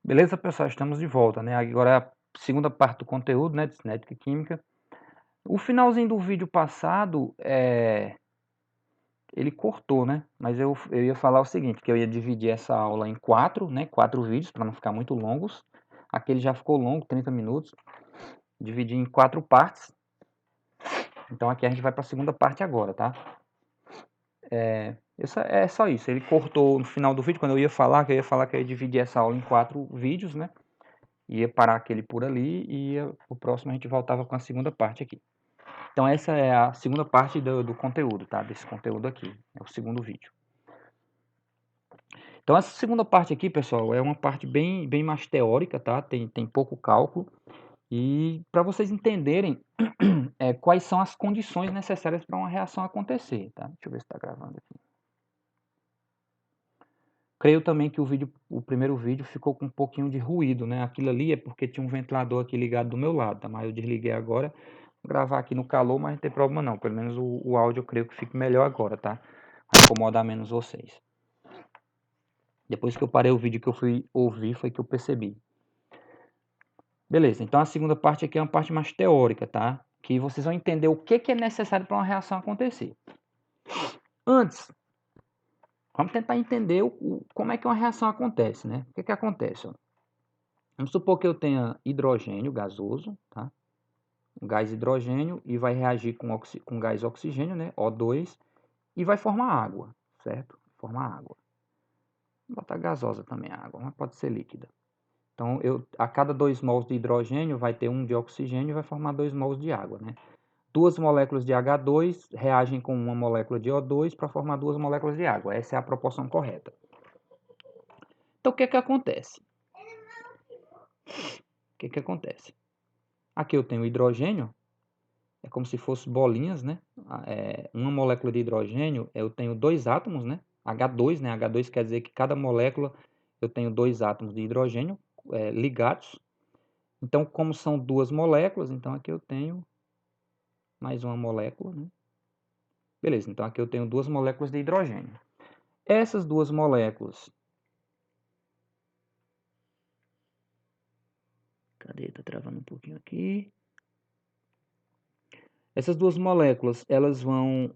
Beleza, pessoal? Estamos de volta, né? Agora é a segunda parte do conteúdo, né, de cinética e química. O finalzinho do vídeo passado, ele cortou, né? Mas eu ia falar o seguinte, que eu ia dividir essa aula em quatro, né? 4 vídeos, para não ficar muito longos. Aquele já ficou longo, 30 minutos. Dividir em 4 partes. Então aqui a gente vai para a segunda parte agora, tá? É só isso. Ele cortou no final do vídeo, quando eu ia falar, que eu ia dividir essa aula em 4 vídeos, né? Ia parar aquele por ali e o próximo a gente voltava com a segunda parte aqui. Então essa é a segunda parte do conteúdo, tá? Desse conteúdo aqui, é o segundo vídeo. Então essa segunda parte aqui, pessoal, é uma parte bem mais teórica, tá? Tem pouco cálculo. E para vocês entenderem quais são as condições necessárias para uma reação acontecer, tá? Deixa eu ver se está gravando aqui. Creio também que o primeiro vídeo ficou com um pouquinho de ruído, né? Aquilo ali é porque tinha um ventilador aqui ligado do meu lado, tá? Mas eu desliguei agora. Vou gravar aqui no calor, mas não tem problema não. Pelo menos o áudio eu creio que fique melhor agora, tá? Vai incomodar menos vocês. Depois que eu parei o vídeo que eu fui ouvir, foi que eu percebi. Beleza, então a segunda parte aqui é uma parte mais teórica, tá? Que vocês vão entender o que é necessário para uma reação acontecer. Antes, vamos tentar entender como é que uma reação acontece, né? O que acontece? Ó? Vamos supor que eu tenha hidrogênio gasoso, tá? Um gás hidrogênio e vai reagir com gás oxigênio, né? O2, e vai formar água, certo? Formar água. Vou botar gasosa também a água, mas pode ser líquida. Então, a cada 2 mols de hidrogênio vai ter 1 de oxigênio e vai formar 2 mols de água, né? 2 moléculas de H2 reagem com uma molécula de O2 para formar 2 moléculas de água. Essa é a proporção correta. Então, o que acontece? O que acontece? Aqui eu tenho hidrogênio, é como se fosse bolinhas, né? Uma molécula de hidrogênio, eu tenho 2 átomos, né? H2, né? H2 quer dizer que cada molécula eu tenho 2 átomos de hidrogênio ligados. Então, como são 2 moléculas, então aqui eu tenho mais uma molécula, né? Beleza, então aqui eu tenho 2 moléculas de hidrogênio. Essas 2 moléculas... Cadê? Tá travando um pouquinho aqui. Essas 2 moléculas, elas vão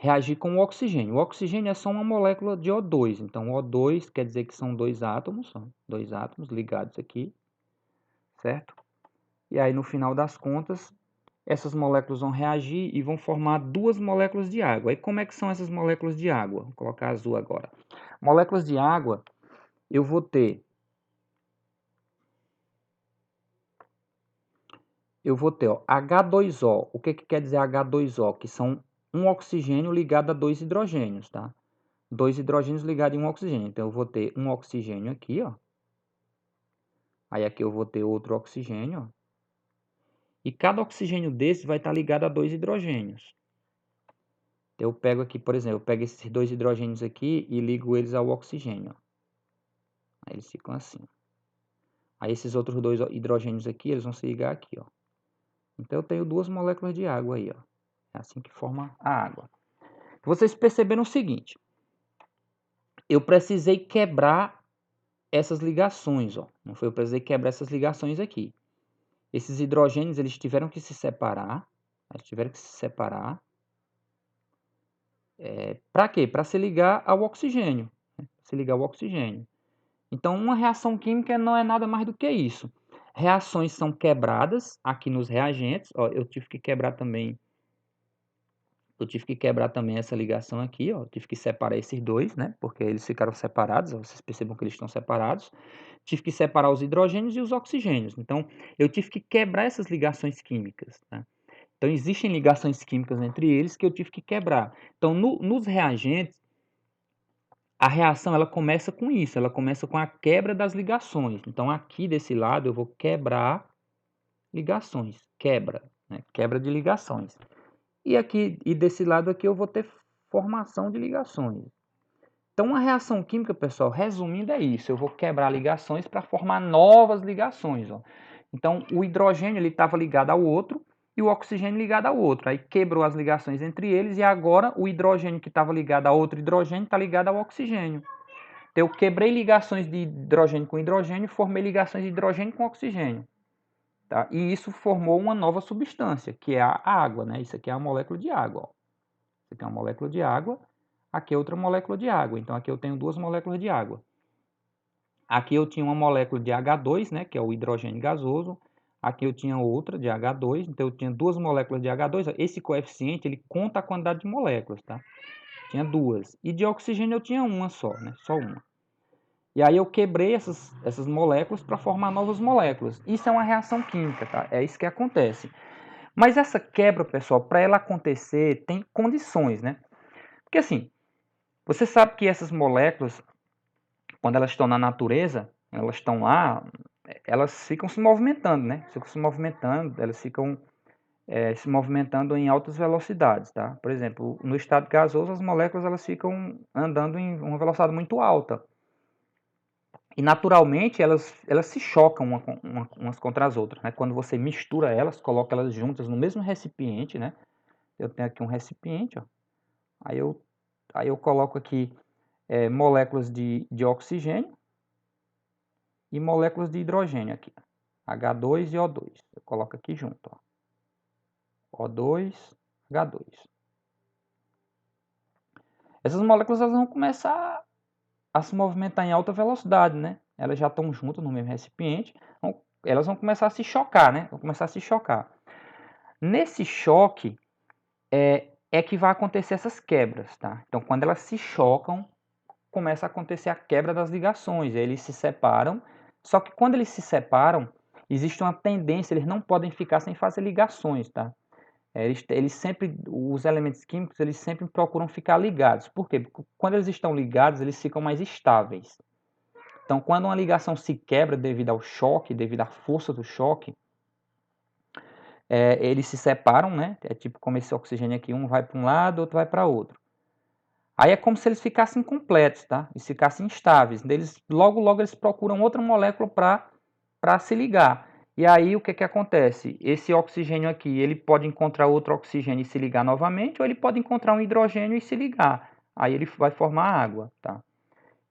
reagir com o oxigênio. O oxigênio é só uma molécula de O2. Então, O2 quer dizer que são 2 átomos, ó, 2 átomos ligados aqui, certo? E aí, no final das contas, essas moléculas vão reagir e vão formar 2 moléculas de água. E como é que são essas moléculas de água? Vou colocar azul agora. Moléculas de água, eu vou ter ó, H2O. O que quer dizer H2O? Que são um oxigênio ligado a 2 hidrogênios, tá? 2 hidrogênios ligados em um oxigênio. Então, eu vou ter um oxigênio aqui, ó. Aí aqui eu vou ter outro oxigênio, ó. E cada oxigênio desse vai estar ligado a 2 hidrogênios. Eu pego aqui, por exemplo, eu pego esses 2 hidrogênios aqui e ligo eles ao oxigênio, ó. Aí eles ficam assim. Aí esses outros 2 hidrogênios aqui, eles vão se ligar aqui, ó. Então, eu tenho 2 moléculas de água aí, ó. É assim que forma a água. Vocês perceberam o seguinte. Eu precisei quebrar essas ligações, ó. Não foi eu precisei quebrar essas ligações aqui. Esses hidrogênios, eles tiveram que se separar. Para quê? Para se ligar ao oxigênio. Né? Se ligar ao oxigênio. Então, uma reação química não é nada mais do que isso. Reações são quebradas aqui nos reagentes. Ó, eu tive que quebrar também essa ligação aqui, ó. Eu tive que separar esses dois, né? Porque eles ficaram separados, ó. Vocês percebam que eles estão separados. Tive que separar os hidrogênios e os oxigênios. Então, eu tive que quebrar essas ligações químicas, né? Então, existem ligações químicas entre eles que eu tive que quebrar. Então, nos reagentes, a reação ela começa com isso, ela começa com a quebra das ligações. Então, aqui desse lado, eu vou quebrar ligações, né? Quebra de ligações. E desse lado aqui eu vou ter formação de ligações. Então, uma reação química, pessoal, resumindo é isso. Eu vou quebrar ligações para formar novas ligações. Ó. Então, o hidrogênio estava ligado ao outro e o oxigênio ligado ao outro. Aí quebrou as ligações entre eles e agora o hidrogênio que estava ligado a outro hidrogênio está ligado ao oxigênio. Então, eu quebrei ligações de hidrogênio com hidrogênio e formei ligações de hidrogênio com oxigênio. Tá? E isso formou uma nova substância, que é a água, né? Isso aqui é a molécula de água. Ó. Isso aqui é uma molécula de água, aqui é outra molécula de água. Então, aqui eu tenho duas moléculas de água. Aqui eu tinha uma molécula de H2, né, que é o hidrogênio gasoso. Aqui eu tinha outra de H2, então eu tinha duas moléculas de H2. Esse coeficiente, ele conta a quantidade de moléculas, tá? Tinha duas. E de oxigênio eu tinha uma só, né? Só uma. E aí eu quebrei essas moléculas para formar novas moléculas. Isso é uma reação química, tá? É isso que acontece. Mas essa quebra, pessoal, para ela acontecer, tem condições, né? Porque assim, você sabe que essas moléculas, quando elas estão na natureza, elas estão lá, elas ficam se movimentando, né? Ficam se movimentando, elas ficam se movimentando em altas velocidades, tá? Por exemplo, no estado gasoso, as moléculas elas ficam andando em uma velocidade muito alta. E naturalmente elas se chocam umas contra as outras, né? Quando você mistura elas, coloca elas juntas no mesmo recipiente, né? Eu tenho aqui um recipiente, ó. Aí eu coloco aqui moléculas de oxigênio e moléculas de hidrogênio aqui, H2 e O2. Eu coloco aqui junto, ó. O2, H2. Essas moléculas elas vão começar a se movimentar em alta velocidade, né? Elas já estão juntas no mesmo recipiente, elas vão começar a se chocar, né? Vão começar a se chocar. Nesse choque é que vai acontecer essas quebras, tá? Então, quando elas se chocam, começa a acontecer a quebra das ligações, eles se separam, só que quando eles se separam, existe uma tendência, eles não podem ficar sem fazer ligações, tá? Eles sempre, os elementos químicos, eles sempre procuram ficar ligados. Por quê? Porque quando eles estão ligados, eles ficam mais estáveis. Então, quando uma ligação se quebra devido ao choque, devido à força do choque, eles se separam, né? É tipo como esse oxigênio aqui, um vai para um lado, outro vai para outro. Aí é como se eles ficassem completos, tá? Eles ficassem estáveis. Logo eles procuram outra molécula para se ligar. E aí o que acontece? Esse oxigênio aqui, ele pode encontrar outro oxigênio e se ligar novamente, ou ele pode encontrar um hidrogênio e se ligar. Aí ele vai formar água, tá?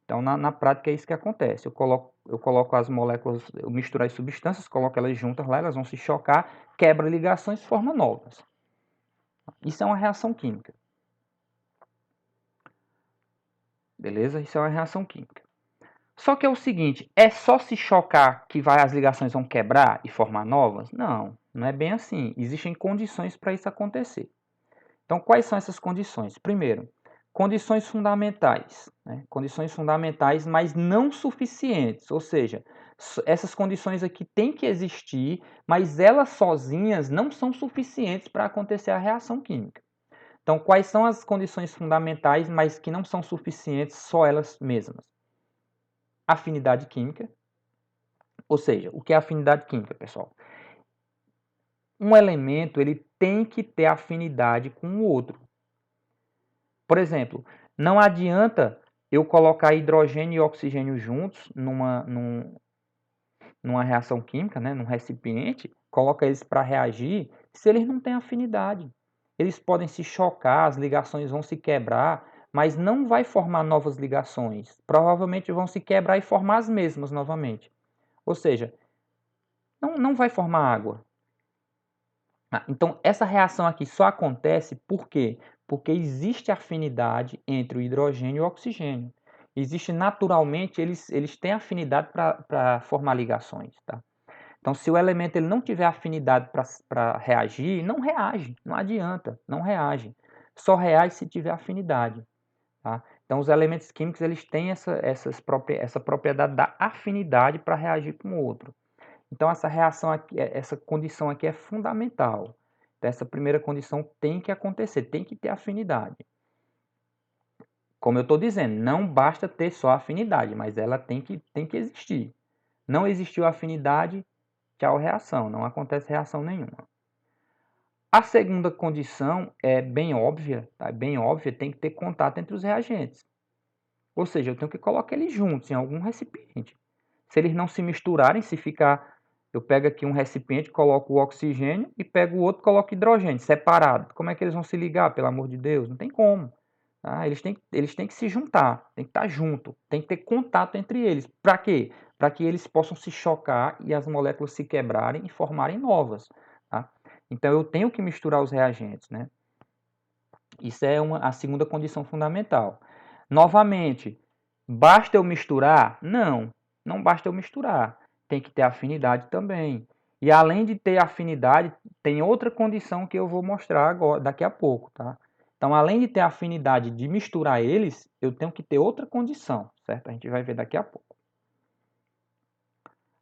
Então na prática é isso que acontece. Eu coloco as moléculas, eu misturo as substâncias, coloco elas juntas lá, elas vão se chocar, quebra ligações e forma novas. Isso é uma reação química. Beleza? Isso é uma reação química. Só que é o seguinte, é só se chocar que as ligações vão quebrar e formar novas? Não, não é bem assim. Existem condições para isso acontecer. Então, quais são essas condições? Primeiro, condições fundamentais. Né? Condições fundamentais, mas não suficientes. Ou seja, essas condições aqui têm que existir, mas elas sozinhas não são suficientes para acontecer a reação química. Então, quais são as condições fundamentais, mas que não são suficientes só elas mesmas? Afinidade química. Ou seja, o que é afinidade química, pessoal? Um elemento ele tem que ter afinidade com o outro. Por exemplo, não adianta eu colocar hidrogênio e oxigênio juntos numa reação química, né, num recipiente, coloca eles para reagir, se eles não têm afinidade. Eles podem se chocar, as ligações vão se quebrar, mas não vai formar novas ligações. Provavelmente vão se quebrar e formar as mesmas novamente. Ou seja, não vai formar água. Então, essa reação aqui só acontece por quê? Porque existe afinidade entre o hidrogênio e o oxigênio. Existe naturalmente, eles têm afinidade para formar ligações. Tá? Então, se o elemento ele não tiver afinidade para reagir, não reage, não adianta, não reage. Só reage se tiver afinidade. Tá? Então, os elementos químicos eles têm essa propriedade da afinidade para reagir com o outro. Então, essa reação aqui, essa condição aqui é fundamental. Então, essa primeira condição tem que acontecer, tem que ter afinidade. Como eu estou dizendo, não basta ter só afinidade, mas ela tem que existir. Não existiu afinidade, tchau reação, não acontece reação nenhuma. A segunda condição é bem óbvia, tá? Bem óbvia, tem que ter contato entre os reagentes. Ou seja, eu tenho que colocar eles juntos em algum recipiente. Se eles não se misturarem, se ficar... Eu pego aqui um recipiente, coloco o oxigênio e pego o outro, coloco hidrogênio, separado. Como é que eles vão se ligar, pelo amor de Deus? Não tem como. tá? Eles têm que se juntar, tem que estar junto, tem que ter contato entre eles. Para quê? Para que eles possam se chocar e as moléculas se quebrarem e formarem novas, tá? Então eu tenho que misturar os reagentes, né? Isso é a segunda condição fundamental. Novamente, basta eu misturar? Não, não basta eu misturar. Tem que ter afinidade também. E além de ter afinidade, tem outra condição que eu vou mostrar agora, daqui a pouco, tá? Então, além de ter afinidade de misturar eles, eu tenho que ter outra condição, certo? A gente vai ver daqui a pouco.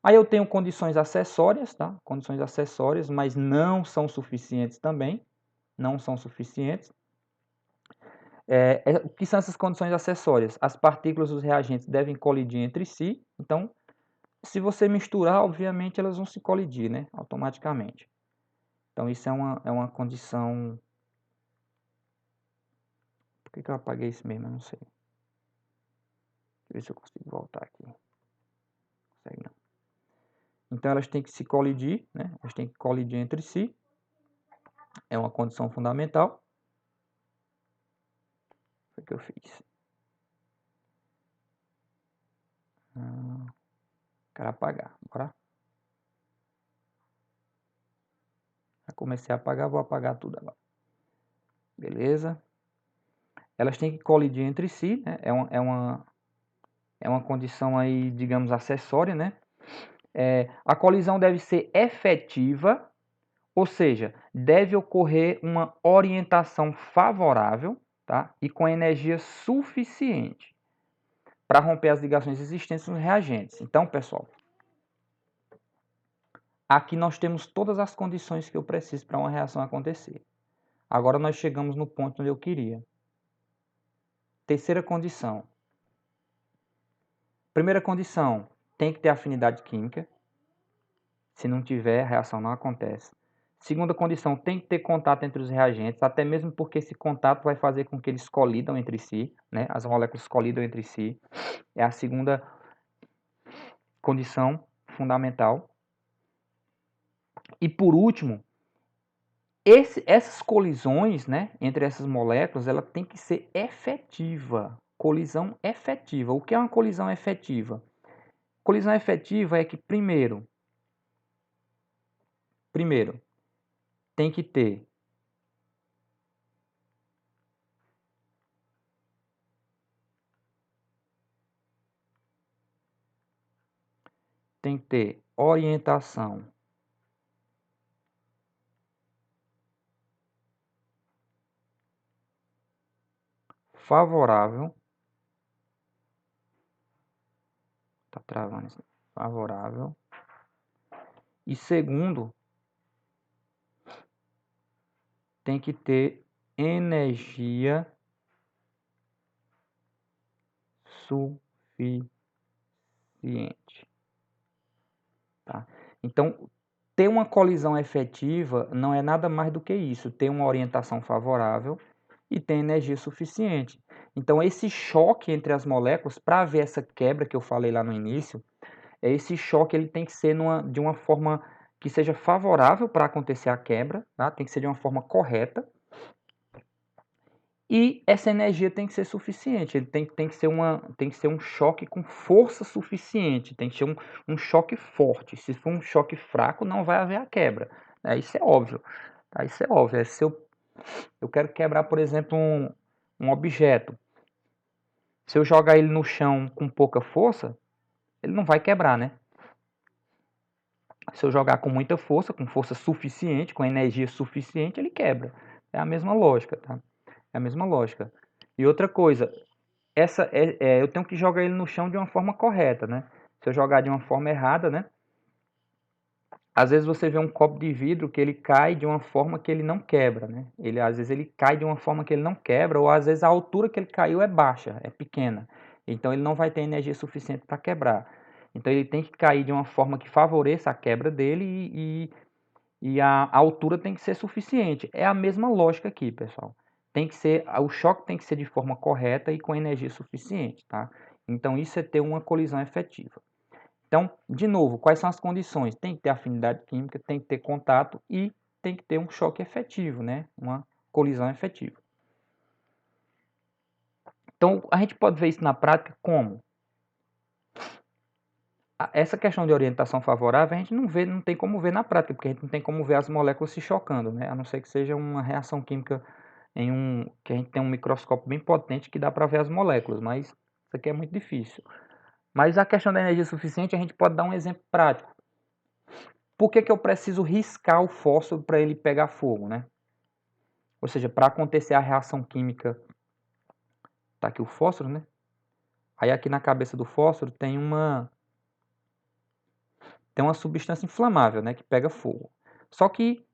Aí eu tenho condições acessórias, tá? Condições acessórias, mas não são suficientes também. Não são suficientes. O que são essas condições acessórias? As partículas dos reagentes devem colidir entre si. Então, se você misturar, obviamente elas vão se colidir, né? Automaticamente. Então, isso é uma condição... Por que eu apaguei isso mesmo? Eu não sei. Deixa eu ver se eu consigo voltar aqui. Não consegue não. Então, elas têm que se colidir, né? Elas têm que colidir entre si. É uma condição fundamental. O que eu fiz? Quero apagar. Bora? Já comecei a apagar, vou apagar tudo agora. Beleza? Elas têm que colidir entre si, né? É uma condição aí, digamos, acessória, né? A colisão deve ser efetiva, ou seja, deve ocorrer uma orientação favorável, tá? E com energia suficiente para romper as ligações existentes nos reagentes. Então, pessoal, aqui nós temos todas as condições que eu preciso para uma reação acontecer. Agora nós chegamos no ponto onde eu queria. Terceira condição. Primeira condição, tem que ter afinidade química. Se não tiver, a reação não acontece. Segunda condição, tem que ter contato entre os reagentes, até mesmo porque esse contato vai fazer com que eles colidam entre si, né? As moléculas colidam entre si. É a segunda condição fundamental. E por último, essas colisões, né, entre essas moléculas, ela tem que ser efetiva. Colisão efetiva. O que é uma colisão efetiva? Colisão efetiva é que, primeiro, tem que ter orientação favorável. Tá travando isso. Favorável. E segundo, tem que ter energia suficiente. Tá? Então, ter uma colisão efetiva não é nada mais do que isso. Ter uma orientação favorável e ter energia suficiente. Então, esse choque entre as moléculas, para haver essa quebra que eu falei lá no início, esse choque ele tem que ser de uma forma que seja favorável para acontecer a quebra, tá? Tem que ser de uma forma correta. E essa energia tem que ser suficiente, ele tem que ser um choque com força suficiente, tem que ser um choque forte. Se for um choque fraco, não vai haver a quebra. Isso é óbvio. Tá? Isso é óbvio. Se eu quero quebrar, por exemplo, um objeto, se eu jogar ele no chão com pouca força, ele não vai quebrar, né? Se eu jogar com muita força, com força suficiente, com energia suficiente, ele quebra. É a mesma lógica, tá? É a mesma lógica. E outra coisa, eu tenho que jogar ele no chão de uma forma correta, né? Se eu jogar de uma forma errada, né? Às vezes você vê um copo de vidro que ele cai de uma forma que ele não quebra, né? Às vezes ele cai de uma forma que ele não quebra, ou às vezes a altura que ele caiu é baixa, é pequena. Então ele não vai ter energia suficiente para quebrar. Então ele tem que cair de uma forma que favoreça a quebra dele e a altura tem que ser suficiente. É a mesma lógica aqui, pessoal. O choque tem que ser de forma correta e com energia suficiente, tá? Então isso é ter uma colisão efetiva. Então, de novo, quais são as condições? Tem que ter afinidade química, tem que ter contato e tem que ter um choque efetivo, né? Uma colisão efetiva. Então, a gente pode ver isso na prática como? Essa questão de orientação favorável a gente não vê, não tem como ver na prática, porque a gente não tem como ver as moléculas se chocando, né? A não ser que seja uma reação química que a gente tem um microscópio bem potente que dá para ver as moléculas, mas isso aqui é muito difícil. Mas a questão da energia suficiente a gente pode dar um exemplo prático. Por que eu preciso riscar o fósforo para ele pegar fogo, né? Ou seja, para acontecer a reação química, tá aqui o fósforo, né? Aí aqui na cabeça do fósforo tem uma substância inflamável, né, que pega fogo. Só que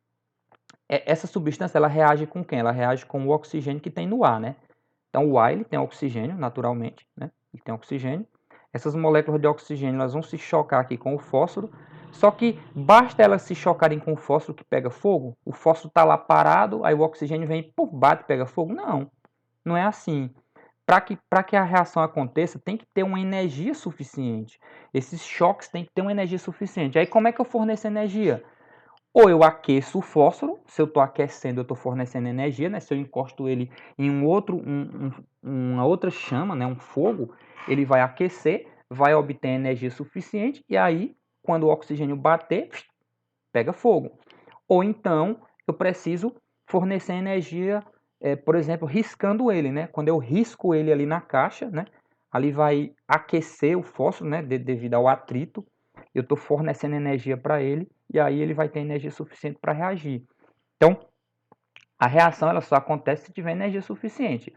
essa substância ela reage com quem? Ela reage com o oxigênio que tem no ar, né? Então o ar ele tem oxigênio naturalmente, né? Ele tem oxigênio. Essas moléculas de oxigênio elas vão se chocar aqui com o fósforo. Só que basta elas se chocarem com o fósforo que pega fogo. O fósforo está lá parado, aí o oxigênio vem, pum, bate e pega fogo. Não, não é assim. Para que a reação aconteça, tem que ter uma energia suficiente. Esses choques têm que ter uma energia suficiente. Aí como é que eu forneço energia? Ou eu aqueço o fósforo, se eu estou aquecendo, eu estou fornecendo energia, né? Se eu encosto ele em uma outra chama, né? Um fogo, ele vai aquecer, vai obter energia suficiente e aí, quando o oxigênio bater, pega fogo. Ou então, eu preciso fornecer energia, por exemplo, riscando ele, né? Quando eu risco ele ali na caixa, né? Ali vai aquecer o fósforo, né? Devido ao atrito. Eu estou fornecendo energia para ele e aí ele vai ter energia suficiente para reagir. Então, a reação ela só acontece se tiver energia suficiente.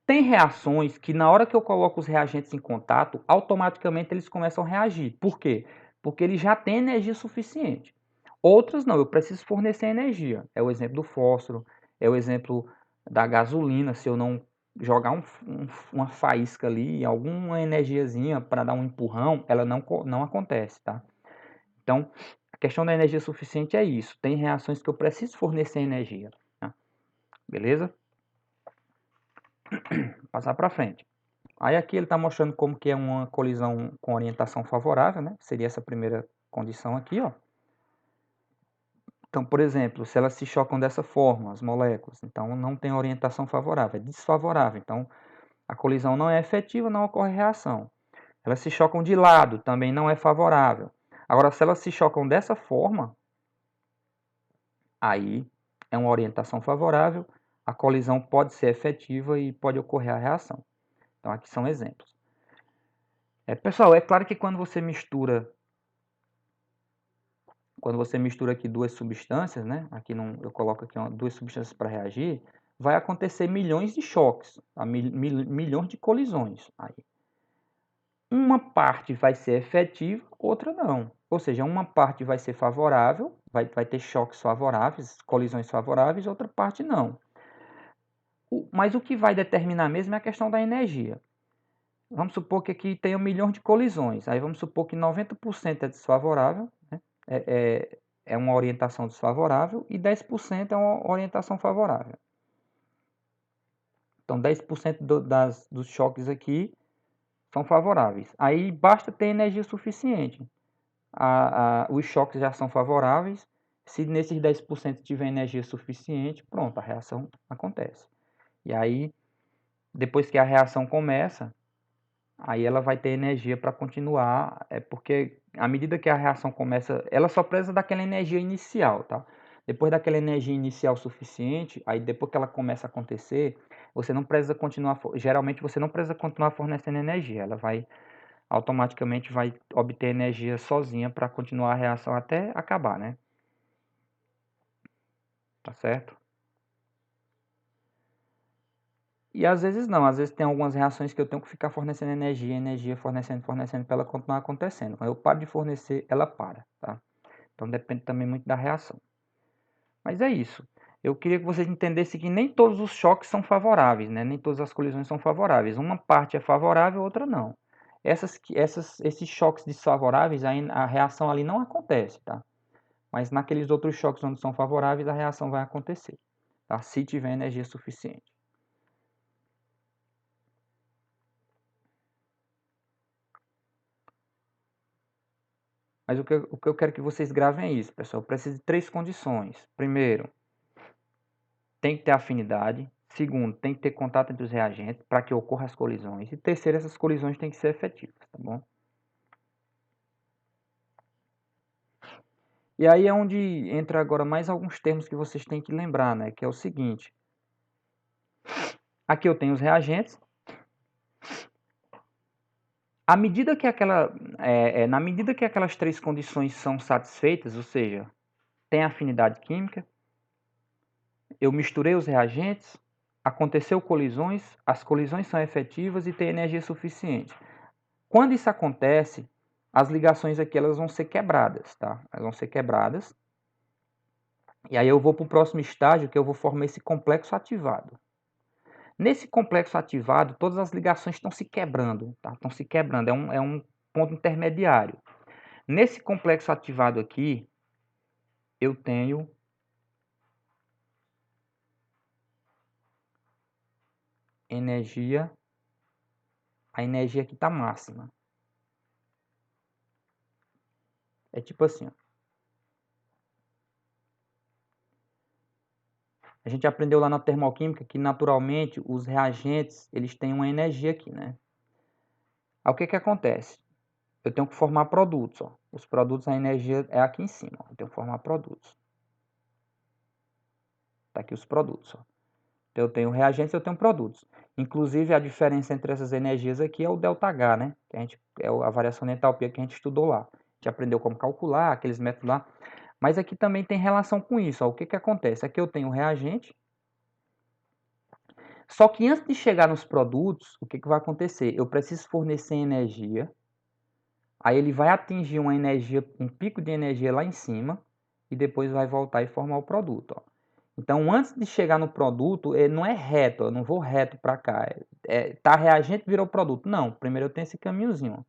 Tem reações que na hora que eu coloco os reagentes em contato, automaticamente eles começam a reagir. Por quê? Porque ele já tem energia suficiente. Outras não, eu preciso fornecer energia. É o exemplo do fósforo, é o exemplo da gasolina. Se eu não jogar uma faísca ali, alguma energiazinha para dar um empurrão, ela não acontece, tá? Então, a questão da energia suficiente é isso. Tem reações que eu preciso fornecer energia, tá? Beleza? Passar para frente. Aí aqui ele está mostrando como que é uma colisão com orientação favorável, né? Seria essa primeira condição aqui, ó. Então, por exemplo, se elas se chocam dessa forma, as moléculas, então não tem orientação favorável, é desfavorável. Então, a colisão não é efetiva, não ocorre reação. Elas se chocam de lado, também não é favorável. Agora, se elas se chocam dessa forma, aí é uma orientação favorável, a colisão pode ser efetiva e pode ocorrer a reação. Então, aqui são exemplos. Pessoal, é claro que quando você mistura aqui duas substâncias, né? Aqui eu coloco aqui duas substâncias para reagir, vai acontecer milhões de choques, milhões de colisões. Aí. Uma parte vai ser efetiva, outra não. Ou seja, uma parte vai ser favorável, vai ter choques favoráveis, colisões favoráveis, outra parte não. Mas o que vai determinar mesmo é a questão da energia. Vamos supor que aqui tem 1 milhão de colisões. Aí vamos supor que 90% é desfavorável, né? É uma orientação desfavorável e 10% é uma orientação favorável. Então 10% dos choques aqui são favoráveis. Aí basta ter energia suficiente. Os choques já são favoráveis. Se nesses 10% tiver energia suficiente, pronto, a reação acontece. E aí, depois que a reação começa, aí ela vai ter energia para continuar, porque à medida que a reação começa, ela só precisa daquela energia inicial, tá? Depois daquela energia inicial suficiente, aí depois que ela começa a acontecer, você não precisa continuar, geralmente você não precisa continuar fornecendo energia, ela automaticamente vai obter energia sozinha para continuar a reação até acabar, né? Tá certo? E às vezes não, às vezes tem algumas reações que eu tenho que ficar fornecendo energia, fornecendo para ela continuar acontecendo. Quando eu paro de fornecer, ela para, tá? Então depende também muito da reação. Mas é isso. Eu queria que vocês entendessem que nem todos os choques são favoráveis, né? Nem todas as colisões são favoráveis. Uma parte é favorável, outra não. Esses choques desfavoráveis, a reação ali não acontece, tá? Mas naqueles outros choques onde são favoráveis, a reação vai acontecer, tá? Se tiver energia suficiente. Mas o que eu quero que vocês gravem é isso, pessoal. Precisa de 3 condições. Primeiro, tem que ter afinidade. Segundo, tem que ter contato entre os reagentes para que ocorram as colisões. E terceiro, essas colisões têm que ser efetivas, tá bom? E aí é onde entra agora mais alguns termos que vocês têm que lembrar, né? Que é o seguinte. Aqui eu tenho os reagentes. À medida que na medida que aquelas três condições são satisfeitas, ou seja, tem afinidade química, eu misturei os reagentes, aconteceu colisões, as colisões são efetivas e tem energia suficiente. Quando isso acontece, as ligações aqui elas vão ser quebradas, tá? Elas vão ser quebradas. E aí eu vou para o próximo estágio, que eu vou formar esse complexo ativado. Nesse complexo ativado, todas as ligações estão se quebrando, tá? Estão se quebrando, é um ponto intermediário. Nesse complexo ativado aqui, eu tenho energia, a energia aqui está máxima. É tipo assim, ó. A gente aprendeu lá na termoquímica que naturalmente os reagentes, eles têm uma energia aqui, né? Aí o que que acontece? Eu tenho que formar produtos, ó. Os produtos, a energia é aqui em cima, ó. Eu tenho que formar produtos. Tá aqui os produtos, ó. Então, eu tenho reagentes, eu tenho produtos. Inclusive, a diferença entre essas energias aqui é o ΔH, né? Que é a variação de entalpia que a gente estudou lá. A gente aprendeu como calcular, aqueles métodos lá. Mas aqui também tem relação com isso, ó. O que que acontece? Aqui eu tenho reagente. Só que antes de chegar nos produtos, o que que vai acontecer? Eu preciso fornecer energia. Aí ele vai atingir uma energia, um pico de energia lá em cima. E depois vai voltar e formar o produto, ó. Então, antes de chegar no produto, não é reto, eu não vou reto para cá. Tá reagente, virou produto. Não, primeiro eu tenho esse caminhozinho.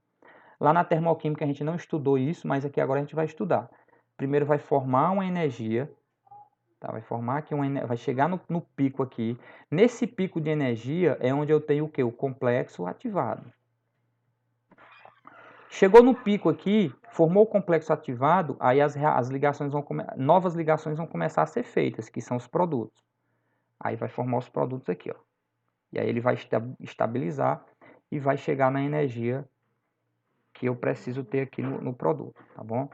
Lá na termoquímica a gente não estudou isso, mas aqui agora a gente vai estudar. Primeiro vai formar uma energia, tá? Vai formar aqui vai chegar no pico aqui. Nesse pico de energia é onde eu tenho o quê? O complexo ativado. Chegou no pico aqui, formou o complexo ativado, aí as ligações novas ligações vão começar a ser feitas, que são os produtos. Aí vai formar os produtos aqui, ó. E aí ele vai estabilizar e vai chegar na energia que eu preciso ter aqui no produto, tá bom?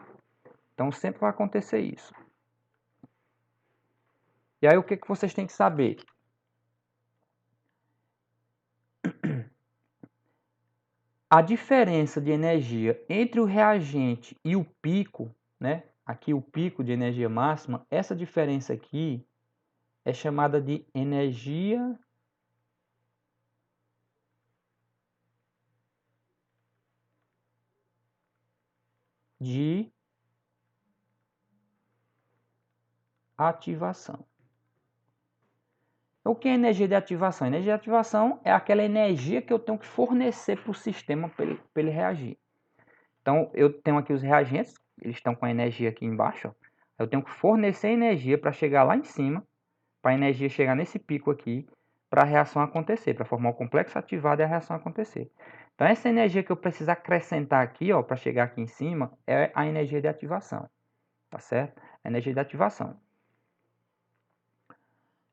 Então sempre vai acontecer isso. E aí o que vocês têm que saber? A diferença de energia entre o reagente e o pico, né? Aqui o pico de energia máxima, essa diferença aqui é chamada de energia de ativação. O que é energia de ativação? Energia de ativação é aquela energia que eu tenho que fornecer para o sistema para ele reagir. Então, eu tenho aqui os reagentes, eles estão com a energia aqui embaixo. Ó. Eu tenho que fornecer energia para chegar lá em cima, para a energia chegar nesse pico aqui, para a reação acontecer, para formar o complexo ativado e a reação acontecer. Então, essa energia que eu preciso acrescentar aqui, ó, para chegar aqui em cima, é a energia de ativação. Tá certo? A energia de ativação.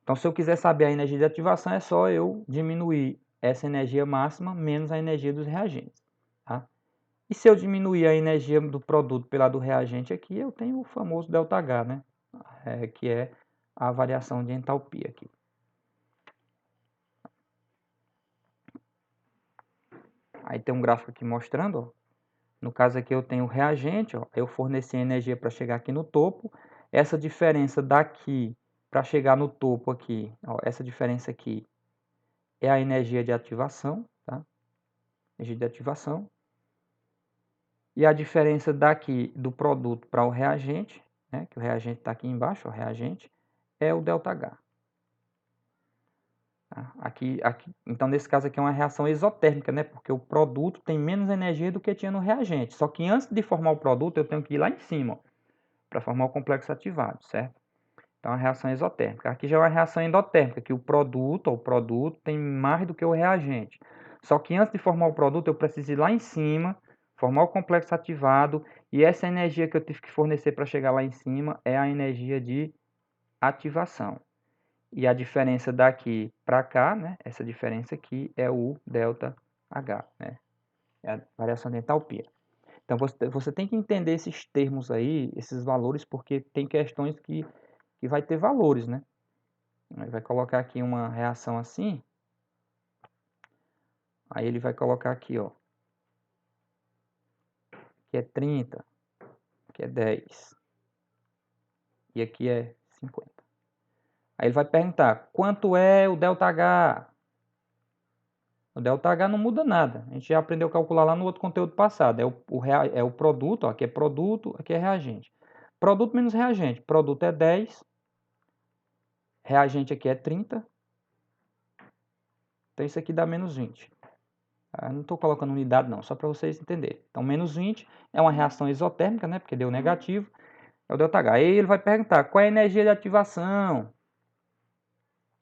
Então, se eu quiser saber a energia de ativação, é só eu diminuir essa energia máxima menos a energia dos reagentes. Tá? E se eu diminuir a energia do produto pela do reagente aqui, eu tenho o famoso ΔH, né? Que é a variação de entalpia aqui. Aí tem um gráfico aqui mostrando, ó. No caso aqui eu tenho o reagente, ó, eu forneci energia para chegar aqui no topo. Essa diferença daqui para chegar no topo aqui, ó, essa diferença aqui é a energia de ativação, tá? Energia de ativação. E a diferença daqui do produto para o reagente, né, que o reagente está aqui embaixo, o reagente, é o ΔH. Tá? Então, nesse caso aqui é uma reação exotérmica, né, porque o produto tem menos energia do que tinha no reagente. Só que antes de formar o produto, eu tenho que ir lá em cima para formar o complexo ativado, certo? Então, a reação exotérmica. Aqui já é uma reação endotérmica, que o produto tem mais do que o reagente. Só que antes de formar o produto, eu preciso ir lá em cima, formar o complexo ativado, e essa energia que eu tive que fornecer para chegar lá em cima é a energia de ativação. E a diferença daqui para cá, né, essa diferença aqui é o ΔH, né, é a variação de entalpia. Então você tem que entender esses termos aí, esses valores, porque tem questões que vai ter valores, né? Ele vai colocar aqui uma reação assim, aí ele vai colocar aqui, ó, que é 30, que é 10, e aqui é 50. Aí ele vai perguntar, quanto é o ΔH? O ΔH não muda nada, a gente já aprendeu a calcular lá no outro conteúdo passado, é o produto, ó, aqui é produto, aqui é reagente. Produto menos reagente, produto é 10, reagente aqui é 30, então isso aqui dá menos 20. Eu não estou colocando unidade não, só para vocês entenderem. Então, menos 20 é uma reação isotérmica, né? Porque deu negativo, é o ΔH. Aí ele vai perguntar, qual é a energia de ativação?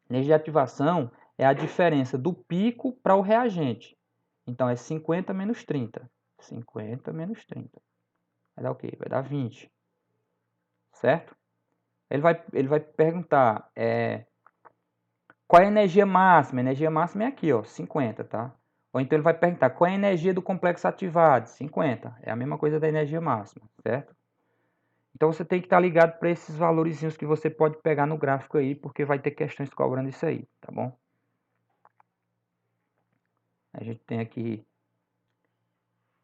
Energia de ativação é a diferença do pico para o reagente. Então, é 50 menos 30. 50 menos 30. Vai dar o quê? Vai dar 20. Certo? Ele vai perguntar, qual é a energia máxima? A energia máxima é aqui, ó, 50, tá? Ou então ele vai perguntar qual é a energia do complexo ativado? 50. É a mesma coisa da energia máxima, certo? Então você tem que estar ligado para esses valorzinhos que você pode pegar no gráfico aí, porque vai ter questões cobrando isso aí, tá bom? A gente tem aqui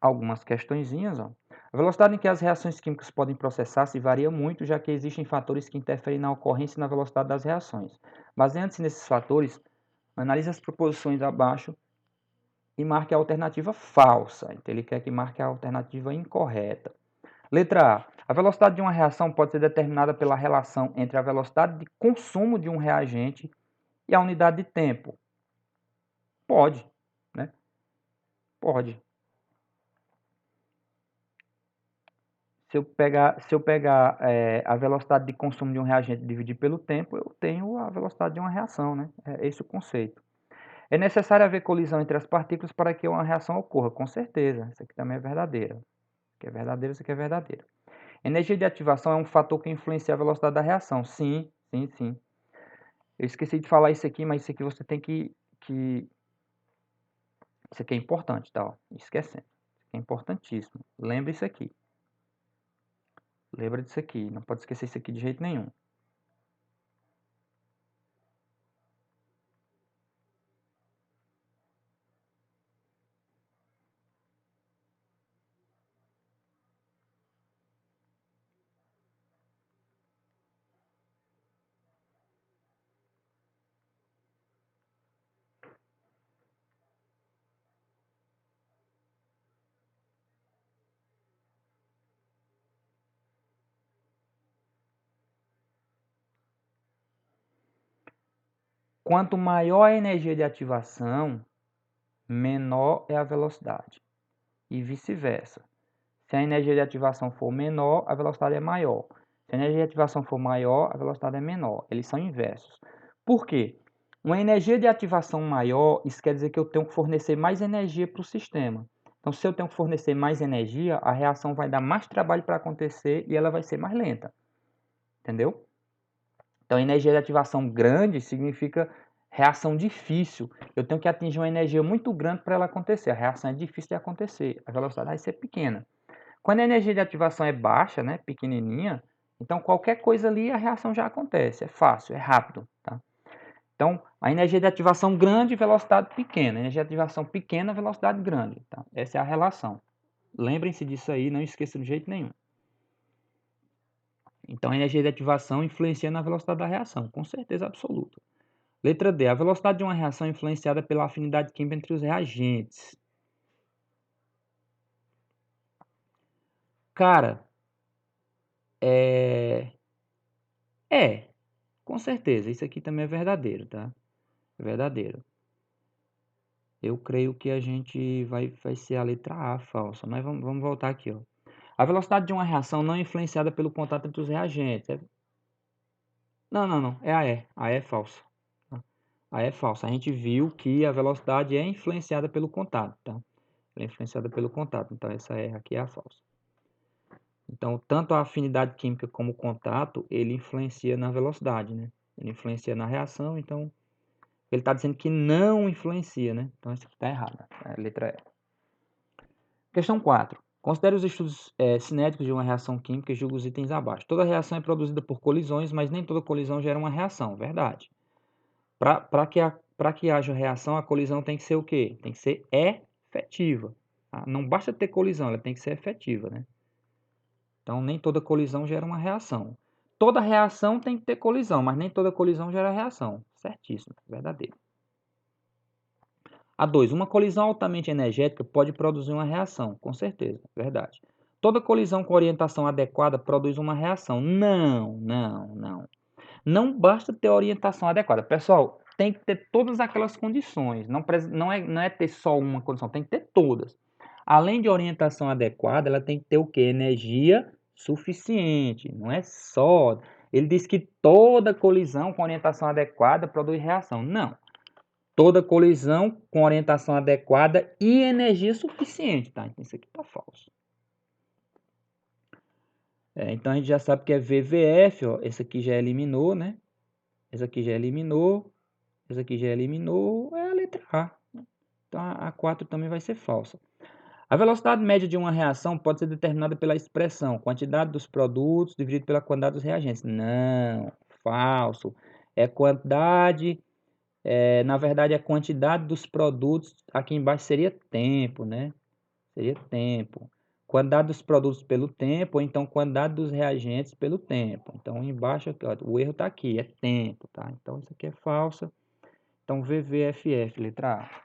algumas questõezinhas, ó. A velocidade em que as reações químicas podem processar-se varia muito, já que existem fatores que interferem na ocorrência e na velocidade das reações. Baseando-se nesses fatores, analise as proposições abaixo e marque a alternativa falsa. Então ele quer que marque a alternativa incorreta. Letra A. A velocidade de uma reação pode ser determinada pela relação entre a velocidade de consumo de um reagente e a unidade de tempo. Pode, né? Pode. Se eu pegar a velocidade de consumo de um reagente e dividir pelo tempo, eu tenho a velocidade de uma reação, né? É esse o conceito. É necessário haver colisão entre as partículas para que uma reação ocorra, com certeza. Isso aqui também é verdadeira. Isso aqui é verdadeiro, isso aqui é verdadeiro. Energia de ativação é um fator que influencia a velocidade da reação. Sim, sim, sim. Eu esqueci de falar isso aqui, mas isso aqui você tem que... Isso aqui é importante, tá? Ó, esquecendo. Isso aqui é importantíssimo. Lembra isso aqui. Lembra disso aqui. Não pode esquecer isso aqui de jeito nenhum. Quanto maior a energia de ativação, menor é a velocidade. E vice-versa. Se a energia de ativação for menor, a velocidade é maior. Se a energia de ativação for maior, a velocidade é menor. Eles são inversos. Por quê? Uma energia de ativação maior, isso quer dizer que eu tenho que fornecer mais energia para o sistema. Então, se eu tenho que fornecer mais energia, a reação vai dar mais trabalho para acontecer e ela vai ser mais lenta. Entendeu? Então, energia de ativação grande significa reação difícil. Eu tenho que atingir uma energia muito grande para ela acontecer. A reação é difícil de acontecer. A velocidade vai ser pequena. Quando a energia de ativação é baixa, né, pequenininha, então qualquer coisa ali a reação já acontece. É fácil, é rápido. Tá? Então, a energia de ativação grande, velocidade pequena. Energia de ativação pequena, velocidade grande. Tá? Essa é a relação. Lembrem-se disso aí, não esqueçam de jeito nenhum. Então, a energia de ativação influencia na velocidade da reação, com certeza absoluta. Letra D. A velocidade de uma reação é influenciada pela afinidade química entre os reagentes. Cara, com certeza. Isso aqui também é verdadeiro, tá? É verdadeiro. Eu creio que a gente vai ser a letra A falsa, mas vamos voltar aqui, ó. A velocidade de uma reação não é influenciada pelo contato entre os reagentes. Não, não, não. É a E. A E é falsa. Tá? A E é falsa. A gente viu que a velocidade é influenciada pelo contato, tá? Ela é influenciada pelo contato. Então, essa E aqui é a falsa. Então, tanto a afinidade química como o contato, ele influencia na velocidade, né? Ele influencia na reação, então ele está dizendo que não influencia, né? Então isso aqui está errado, é a letra E. Questão 4. Considere os estudos cinéticos de uma reação química e julgue os itens abaixo. Toda reação é produzida por colisões, mas nem toda colisão gera uma reação, verdade. Para que haja reação, a colisão tem que ser o quê? Tem que ser efetiva. Tá? Não basta ter colisão, ela tem que ser efetiva, né? Então, nem toda colisão gera uma reação. Toda reação tem que ter colisão, mas nem toda colisão gera reação. Certíssimo, verdadeiro. A 2. Uma colisão altamente energética pode produzir uma reação, com certeza, verdade. Toda colisão com orientação adequada produz uma reação. Não, não, não. Não basta ter orientação adequada. Pessoal, tem que ter todas aquelas condições. Não é ter só uma condição, tem que ter todas. Além de orientação adequada, ela tem que ter o quê? Energia suficiente. Não é só. Ele diz que toda colisão com orientação adequada produz reação. Não. Toda colisão com orientação adequada e energia suficiente, tá? Então isso aqui tá falso. Então a gente já sabe que é VVF, ó. Esse aqui já eliminou, né? Esse aqui já eliminou. Esse aqui já eliminou. É a letra A. Então a 4 também vai ser falsa. A velocidade média de uma reação pode ser determinada pela expressão quantidade dos produtos dividido pela quantidade dos reagentes. Não, falso. É quantidade, na verdade, a quantidade dos produtos, aqui embaixo seria tempo, né? Seria tempo. Quantidade dos produtos pelo tempo, ou então quantidade dos reagentes pelo tempo. Então, embaixo, aqui, ó, o erro está aqui, é tempo, tá? Então, isso aqui é falsa. Então, VVFF, letra A.